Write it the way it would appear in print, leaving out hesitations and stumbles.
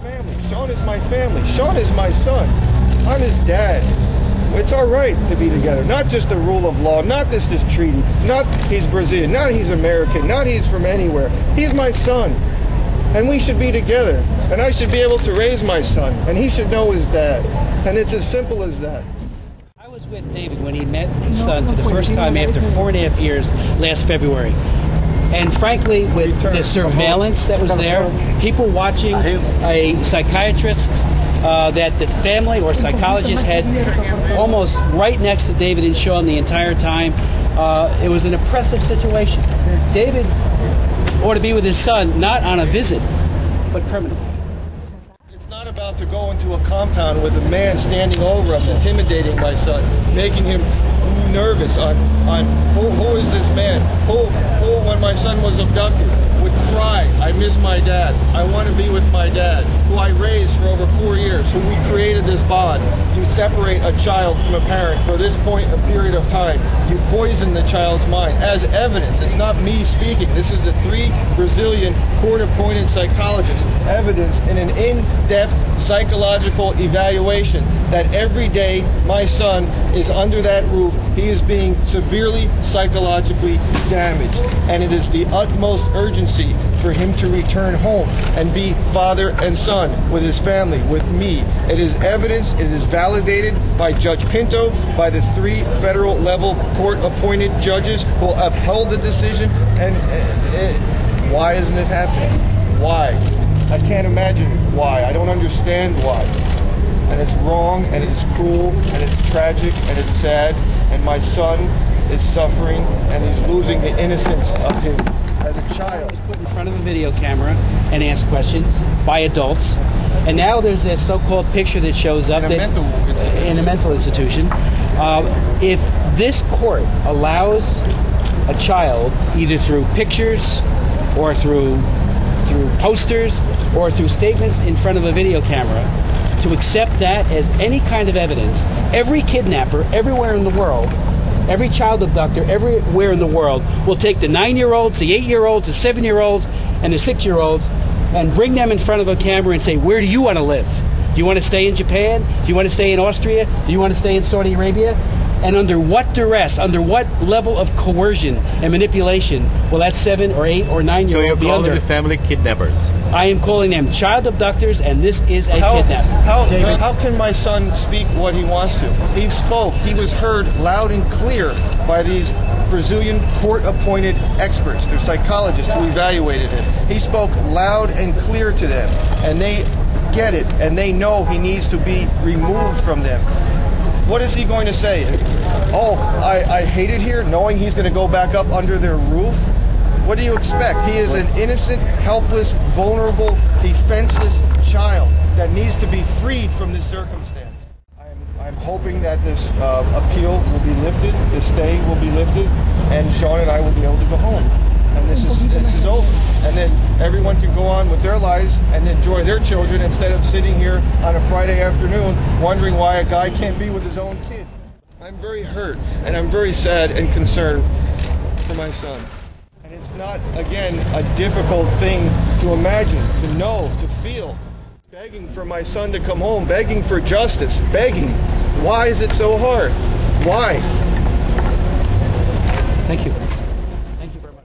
family. Sean is my family. Sean is my son. I'm his dad. It's our right to be together. Not just the rule of law, not this treaty, not he's Brazilian, not he's American, not he's from anywhere. He's my son. And we should be together. And I should be able to raise my son. And he should know his dad. And it's as simple as that. I was with David when he met his son for the first time after 4.5 years last February. And frankly, with the surveillance that was there, people watching, a psychiatrist that the family or psychologist had almost right next to David and Sean the entire time. It was an oppressive situation. David ought to be with his son, not on a visit, but permanently. It's not about to go into a compound with a man standing over us, intimidating my son, making him nervous on who is this man? Who when my son was abducted would cry, I miss my dad, I want to be with my dad, who I raised for over 4 years, who we created this bond. You separate a child from a parent for this point, a period of time. You poison the child's mind. As evidence, it's not me speaking, this is the 3 Brazilian court-appointed psychologists, evidence in an in-depth psychological evaluation that every day my son is under that roof, he is being severely psychologically damaged. And it is the utmost urgency for him to return home and be father and son with his family, with me. It is evidence, it is validated by Judge Pinto, by the 3 federal level court-appointed judges who upheld the decision. And why isn't it happening? Why? I can't imagine why. I don't understand why. And it's wrong, and it's cruel, and it's tragic, and it's sad, and my son is suffering, and he's losing the innocence of him as a child. He's put in front of a video camera and asked questions by adults, and now there's this so-called picture that shows up in a mental institution. If this court allows a child, either through pictures or through posters or through statements in front of a video camera, to accept that as any kind of evidence, every kidnapper everywhere in the world, every child abductor everywhere in the world will take the 9-year-olds, the 8-year-olds, the 7-year-olds, and the 6-year-olds and bring them in front of a camera and say, where do you want to live? Do you want to stay in Japan? Do you want to stay in Austria? Do you want to stay in Saudi Arabia? And under what duress, under what level of coercion and manipulation will that 7 or 8 or 9-year-old be under? So you're calling the family kidnappers? I am calling them child abductors, and this is a kidnapping. How can my son speak what he wants to? He spoke. He was heard loud and clear by these Brazilian court-appointed experts. They're psychologists who evaluated him. He spoke loud and clear to them, and they get it, and they know he needs to be removed from them. What is he going to say? Oh, I hate it here, knowing he's going to go back up under their roof? What do you expect? He is an innocent, helpless, vulnerable, defenseless child that needs to be freed from this circumstance. I'm hoping that this appeal will be lifted, the stay will be lifted, and Sean and I will be able to go home. And this is over. And then everyone can go on with their lives and enjoy their children instead of sitting here on a Friday afternoon wondering why a guy can't be with his own kid. I'm very hurt, and I'm very sad and concerned for my son. And it's not, again, a difficult thing to imagine, to know, to feel. Begging for my son to come home, begging for justice, begging. Why is it so hard? Why? Thank you.